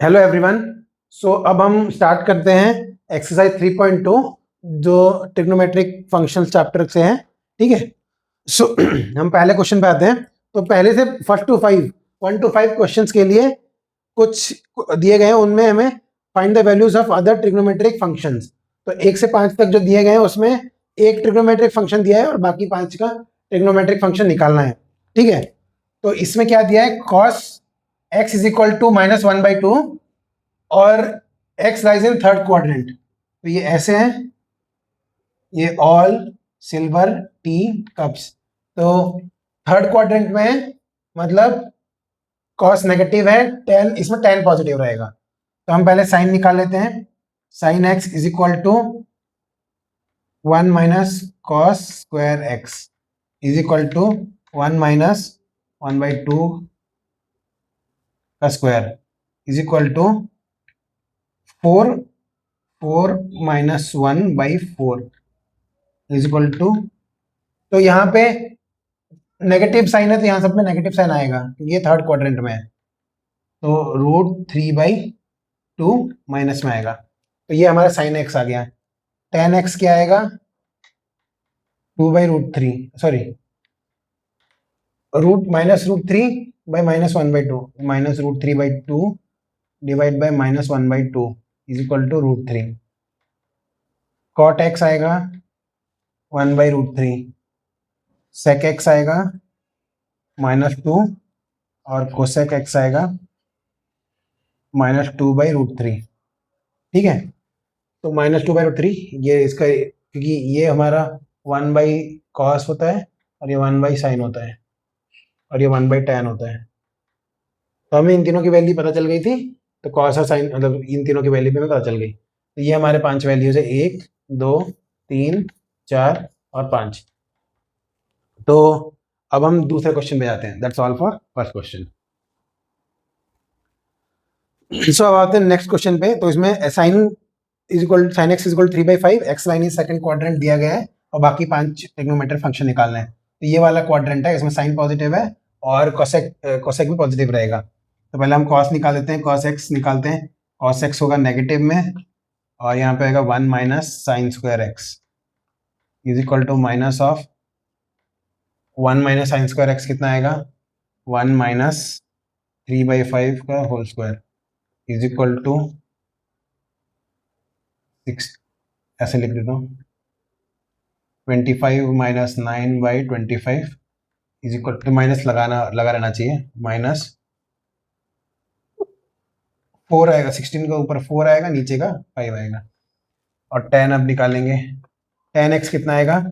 Hello everyone. सो अब हम start करते हैं एक्सरसाइज 3.2 जो ट्रिग्नोमेट्रिक फंक्शंस चैप्टर से है। ठीक है। सो हम पहले क्वेश्चन पे आते हैं। तो पहले से first to five 1 to 5 questions के लिए कुछ दिए गए हैं, उनमें हमें find the values of other trigonometric functions. तो 1 से 5 तक जो दिए गए हैं उसमें एक ट्रिग्नोमेट्रिक फंक्शन दिया है और बाकी 5 का ट्रिग्नोमेट्रिक फंक्शन निकालना है। ठीक है। तो इसमें क्या दिया है, cos x is equal to -1/2 और x lies in third quadrant. तो ये ऐसे हैं, ये ऑल सिल्वर टी कप्स। तो थर्ड क्वाड्रेंट में मतलब cos नेगेटिव है, tan इसमें tan पॉजिटिव रहेगा। तो हम पहले साइन निकाल लेते हैं। Sine x is equal to 1 minus cos square x is equal to 1 minus 1/2 का square is equal to 4 minus 1/4 is equal to, तो यहाँ पे नेगेटिव साइन है तो यहाँ सब में नेगेटिव साइन आएगा क्योंकि ये थर्ड क्वाड्रेंट में है। तो √3/2 माइनस में आएगा। तो ये हमारा साइन एक्स आ गया। tan एक्स क्या आएगा, 2/√3, sorry -√3/-1/2 -√3/2 divide by -1/2 is equal to √3। cot x आएगा 1/√3, sec x आएगा -2 और cosec x आएगा -2/√3। ठीक है। तो -2/√3 ये इसका, क्योंकि ये हमारा 1/cos होता है और ये 1/sin होता है और ये 1/tan होता है। तो हमें इन तीनों की वैल्यू पता चल गई थी। तो cos और sin मतलब इन तीनों की वैल्यू भी हमें पता चल गई। तो ये हमारे 5 वैल्यूज है, 1 2 3 4 और 5। तो अब हम दूसरे क्वेश्चन पे जाते हैं। That's all for first question. सो अब आते हैं नेक्स्ट क्वेश्चन पे। तो इसमें sin x is equal 3/5, x line is second quadrant दिया गया है और बाकी 5 ट्रिग्नोमेट्रिक फंक्शन निकालना है। तो ये वाला क्वाड्रेंट है, इसमें साइन पॉजिटिव है और कोसेक भी पॉजिटिव रहेगा। तो पहले हम cos निकाल लेते हैं, cos x निकालते हैं। cos x होगा नेगेटिव में और यहाँ पे आएगा 1 minus sine square x is equal to minus of 1 minus sine square x कितना आएगा, 1 माइनस 3/5 का whole square is equal to 6, ऐसे लिख देता हूँ 25 minus 9/25 is equal to, minus लगा रहना चाहिए, -4 आएगा। 16 का ऊपर 4 आएगा, नीचे का 5 आएगा। और tan अब निकालेंगे। tan x कितना आएगा,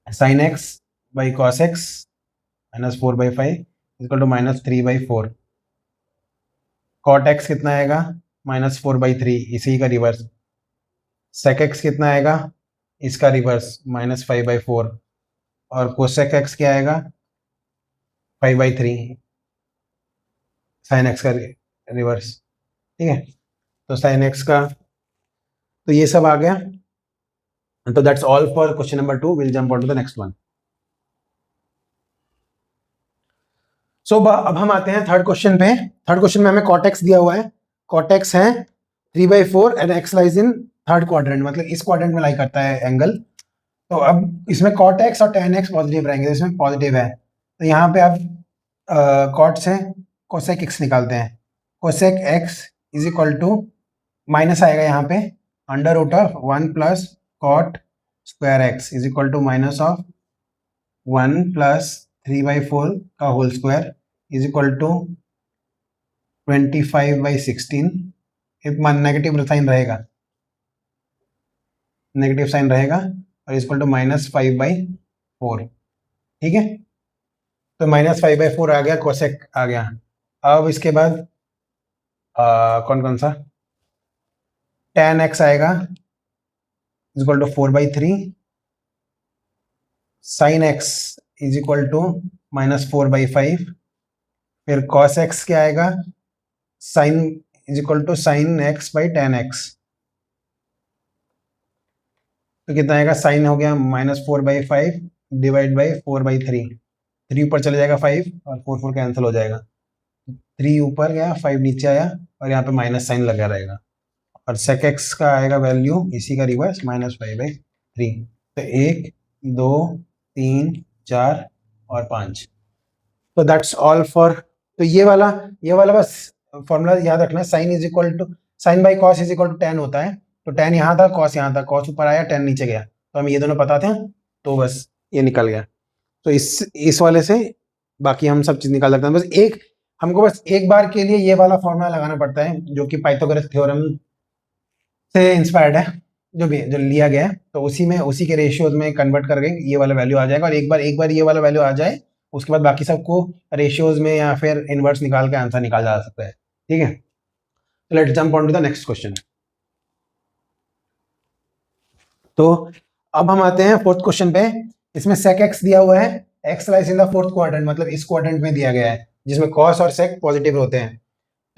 sin x by cos x -4/5 equal to -3/4। cot x कितना आएगा, -4/3, इसी का रिवर्स। sec x कितना आएगा, इसका रिवर्स -5/4। और cosec x क्या आएगा, 5/3, sin x का रिवर्स। ठीक है। तो sin x का, तो ये सब आ गया। तो that's all for question number 2। Will jump on to the next one. सो अब हम आते हैं थर्ड क्वेश्चन पे। थर्ड क्वेश्चन में हमें cot x दिया हुआ है। cot x है 3/4 and x lies in third quadrant, मतलब इस क्वाड्रेंट में लाई करता है एंगल। तो अब इसमें cot x और tan x पॉजिटिव रहेंगे, तो इसमें पॉजिटिव है। तो यहाँ पे आप cot से cosec x निकालते हैं। cosec x is equal to, minus आएगा यहाँ पे, √1 plus cot square x is equal to minus of 1 plus 3/4 का whole square is equal to 25/16। एक नेगेटिव साइन रहेगा, नेगेटिव साइन रहेगा और इक्वल टू -5/4। ठीक है। तो -5/4 आ गया, कोसेक आ गया। अब इसके बाद कौन कौन सा, tan x आएगा equal to 4/3, sin x is equal to -4/5। फिर cos x क्या आएगा, sin is equal to sin x by tan x। तो कितना आएगा, साइन हो गया -4/5 डिवाइड बाई 4/3। 3 ऊपर चले जाएगा 5 और 4 कैंसिल हो जाएगा। 3 ऊपर गया 5 नीचे आया, और यहाँ पे माइनस साइन लगा रहेगा, और सेक एक्स का आएगा वैल्यू इसी का रिवर्स -5/3। तो 1 2 3 4 और 5। तो दैट्स ऑल फॉर, तो ये वाला बस फॉर्मूला याद रखना, sine by cos is equal to tan होता है। तो tan यहाँ था, कॉस यहाँ था, कॉस ऊपर आया, tan नीचे गया, तो हमें ये दोनों पता थे, तो बस ये निकल गया। तो इस वाले से बाकी हम सब चीज निकाल सकते हैं। हमको बस एक बार के लिए ये वाला फॉर्मूला लगाना पड़ता है, जो कि पाइथागोरस थ्योरम से इंस्पायर्ड है, जो लिया गया है। तो उसी के रेशियोज में कन्वर्ट करके ये वाला वैल्यू आ जाएगा, और एक बार ये वाला वैल्यू आ जाए, उसके बाद बाकी सबको रेशियोज में या फिर इनवर्स निकाल के आंसर निकाल जा सकता है। ठीक है, तो let's jump on to the next question. तो अब हम आते हैं फोर्थ क्वेश्चन पे। इसमें sec x दिया हुआ है, x lies in the fourth quadrant, मतलब इस क्वाड्रेंट में दिया गया है जिसमें cos और sec पॉजिटिव होते हैं।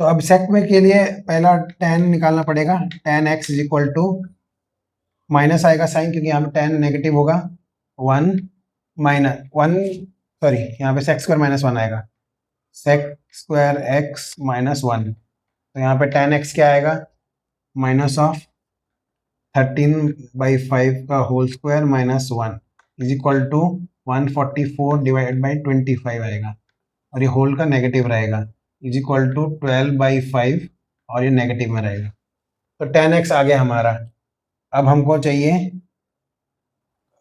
तो अब sec में के लिए पहला tan निकालना पड़ेगा, tan x is equal to minus आएगा साइन, क्योंकि यहाँ पे tan नेगेटिव होगा, 1 सॉरी यहाँ पे sec स्क्वायर -1 आएगा, sec स्क्वायर x -1। तो यहाँ पे tan x क्या आएगा, -13/5 का whole square -1 is equal to 144 divided by 25 आएगा, और ये होल का नेगेटिव रहेगा, इज इक्वल टू 12/5, और ये नेगेटिव में रहेगा। तो tan x आ गया हमारा। अब हमको चाहिए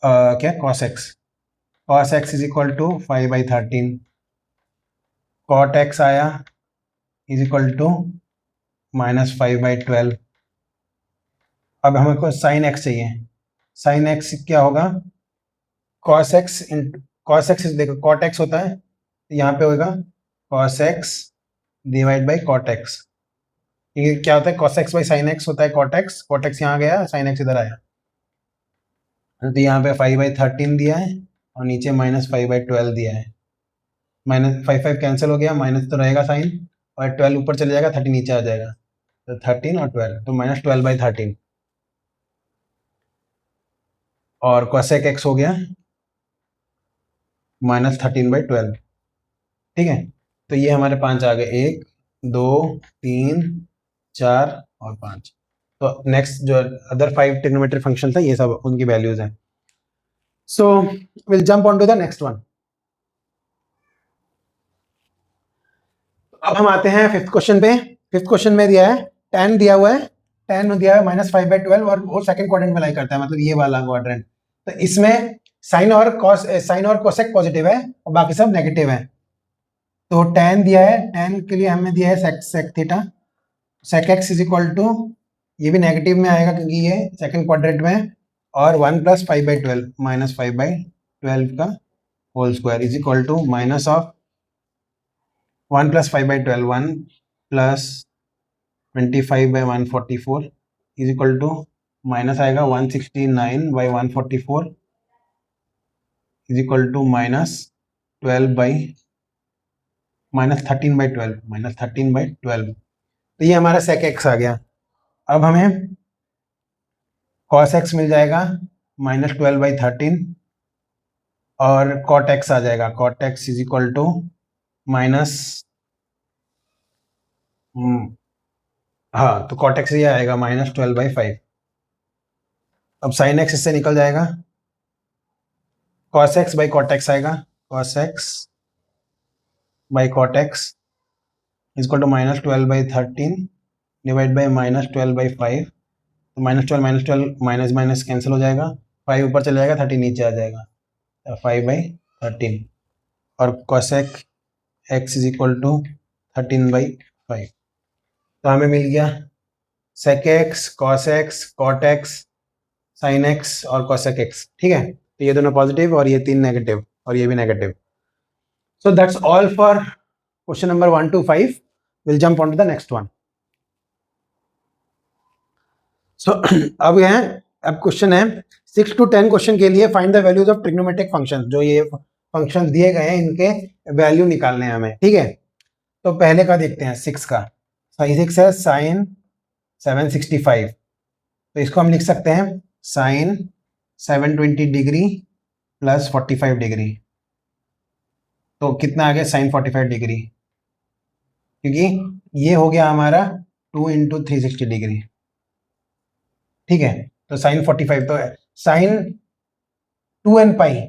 क्या, cos x is equal to 5/13, cot x आया इज इक्वल टू -5/12। अब हमको sin x चाहिए, sin x क्या होगा, cos x देखो cot x होता है, तो यहाँ पे होगा cos x divide by cot x। ये क्या होता है, cos x by sin x होता है cot x यहाँ गया, sin x इधर आया, तो यहाँ पे 5/13 दिया है, और नीचे -5/12 दिया है। -5 कैंसिल हो गया, माइनस तो रहेगा साइन, और 12 ऊपर चले जाएगा, 30 नीचे आ जाएगा, तो 13 और 12, तो -12/13, और cosec x हो गया -13/12। ठीक है, तो ये हमारे 5 आ गए, 1 2 3 4 और 5। तो नेक्स्ट जो अदर 5 ट्रिग्नोमेट्रिक फंक्शन है, ये सब उनकी वैल्यूज हैं। So will jump on to the next one. अब हम आते हैं फिफ्थ क्वेश्चन पे। फिफ्थ क्वेश्चन में दिया है tan दिया हुआ है, tan में दिया है -5/12, और वो सेकंड क्वाड्रेंट में लाई करता है, मतलब ये वाला क्वाड्रेंट। तो इसमें साइन और कोसेक पॉजिटिव है, और बाकी सब नेगेटिव है। तो tan दिया है, tan के लिए हमें दिया है sec theta, sec x is equal to, ये भी नेगेटिव में आएगा क्योंकि ये सेकंड क्वाड्रेंट में है, और 1 + 5/12 -5/12 का whole square is equal to minus of 1 + 5/12, 1 + 25/144 is equal to minus आएगा 169/144 इज इक्वल टू -13/12। तो ये हमारा sec x आ गया। अब हमें cos x मिल जाएगा -12/13, और cot x आ जाएगा, cot x is equal to हाँ, तो cot x ये आएगा -12/5। अब sin x इससे निकल जाएगा, cos x by cot x आएगा, cos x by cot x is equal to -12/13 divide by -12/5। तो -12 माइनस कैंसिल हो जाएगा, 5 ऊपर चले जाएगा, 30 नीचे आ जाएगा, 5/13, और cosec x is equal to 13/5। तो हमें मिल गया sec x, cos x, cot x, sin x और cosec x। ठीक है, तो ये दोनों पॉजिटिव और ये 3 नेगेटिव और ये भी negative. So that's all for question number 1 to 5। Will jump on to the next one. सो अब क्वेश्चन है 6 to 10 क्वेश्चन के लिए find the values of trigonometric function. जो ये फंक्शन दिए गए हैं, इनके वैल्यू निकालने हैं हमें। ठीक है, तो पहले का देखते हैं 6 का। 6 है साइन 765, तो इसको हम लिख सकते हैं साइन 720 डिग्री प्लस 45 डिग्री। तो कितना आ गया, साइन 45 डिग्री, क्योंकि ये हो गया हमारा 2 इंटू 360 डिग्री, ठीक है। तो साइन 45, तो sine 2n pi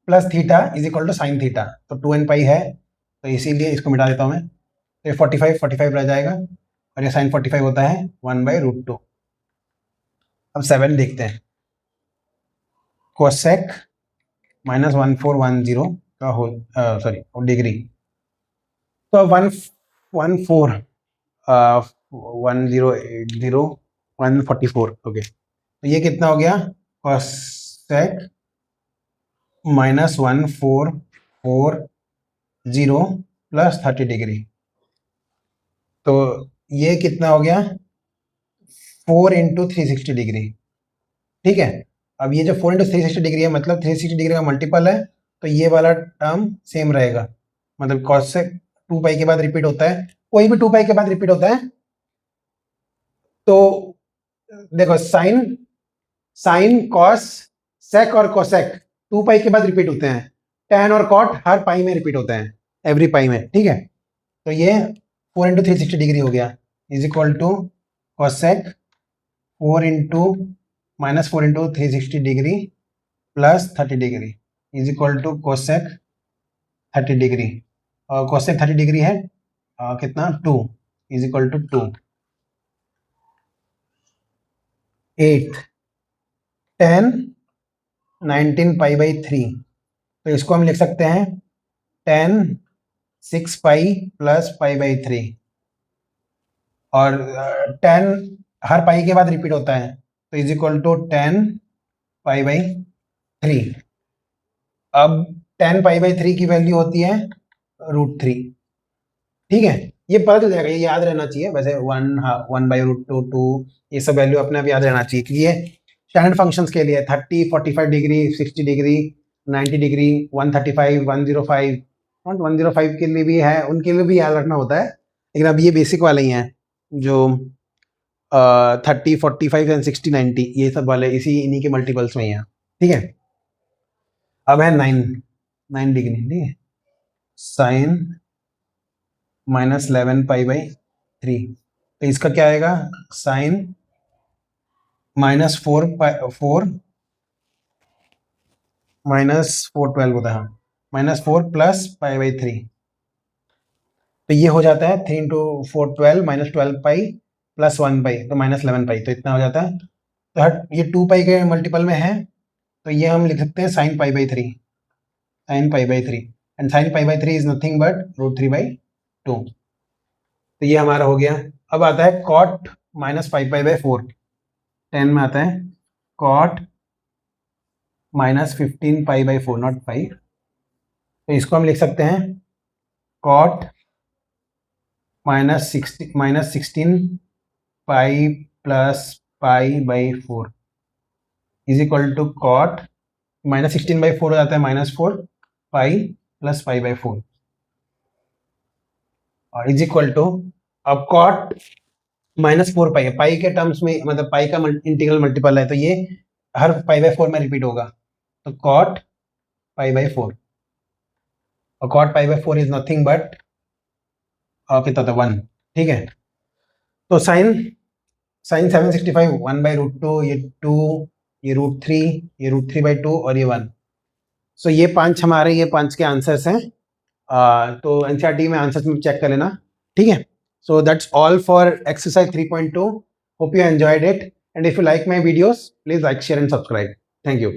plus theta is equal to sine theta, तो 2n पाई है, तो इसीलिए इसको मिटा देता हूँ मैं, तो ये 45 रह जाएगा, और ये साइन 45 होता है 1/√2। अब 7 देखते हैं, कोसेक माइनस 1410 का होल डिग्री, तो 144, ओके, तो ये कितना हो गया, कोसेक माइनस 1440 प्लस 30 डिग्री, तो ये कितना हो गया, 4 इंटू 360 डिग्री, ठीक है। अब ये जो 4 इंटू 360 डिग्री है, मतलब 360 डिग्री का मल्टीपल है, तो ये वाला टर्म सेम रहेगा, मतलब कोसेक 2 पाई के बाद रिपीट होता है, कोई भी 2 पाई के बाद रिपीट होता है, तो देखो साइन कॉस सेक और कोसेक 2 पाई के बाद रिपीट होते हैं, टैन और कॉट हर पाई में रिपीट होते हैं, एवरी पाई में, ठीक है। तो ये 4 इंटू 360 डिग्री हो गया, is equal to cosec 4 into minus 4 into 360 degree plus 30 degree is equal to cosec 30 degree, और कोसेक 30 डिग्री है कितना, 2 is equal to 2। 8 10 19 pi by 3, तो इसको हम लिख सकते हैं 10 6 पाई प्लस पाई बाई 3, और 10 हर पाई के बाद रिपीट होता है, तो is equal to 10 pi by 3। अब 10 पाई बाई 3 की वैल्यू होती है √3, ठीक है। ये पता चल जाएगा, ये याद रहना चाहिए वैसे, 1/√2 2, ये सब वैल्यू अपने आप याद रहना चाहिए, क्योंकि ये स्टैंडर्ड फंक्शंस के लिए 30 45 डिग्री 60 डिग्री 90 डिग्री 135 105 105 के लिए भी है, उनके लिए भी याद रखना होता है, लेकिन अब ये बेसिक वाले ही हैं जो 30 45 एंड 60 90, ये सब वाले इन्हीं के मल्टीपल्स में ही हैं, ठीक है। अब है 9 डिग्री, ठीक है, साइन माइनस 11 पाई बाई 3, तो इसका क्या आएगा, साइन -4 -4 12 होता है, -4 प्लस पाई बाई 3, तो ये हो जाता है 3 इंटू 4 12 -12 पाई प्लस 1 पाई, तो -11 पाई, तो इतना हो जाता है। तो ये 2 पाई के मल्टीपल में है, तो ये हम लिख सकते हैं sine pi by 3, sine pi by 3, and sine pi by 3 is nothing but √3/2, तो ये हमारा हो गया। अब आता है कॉट -5 पाई बाई 4, 10 में आता है कॉट -15 पाई बाई 4, नॉट 5, तो इसको हम लिख सकते हैं cot -16 pi plus pi by 4 is equal to cot -16/4 हो जाता है -4 पाई प्लस पाई बाई 4, और इज इक्वल टू, अब कॉट -4 पाई है, पाई के टर्म्स में, मतलब पाई का इंटीग्रल मल्टीपल है, तो ये हर पाई बाई 4 में रिपीट होगा, तो कॉट पाई बाई 4, और cot pi by 4 is nothing but कितना था 1, ठीक है। तो साइन 765 1/√2, ये 2, ये √3, ये √3/2 और ये 1, सो ये 5 हमारे, ये 5 के आंसर्स हैं, तो एनसीईआरटी में आंसर्स में चेक कर लेना, ठीक है। सो that's all for exercise 3.2, hope you enjoyed it, and if you like my videos please like share and subscribe, thank you.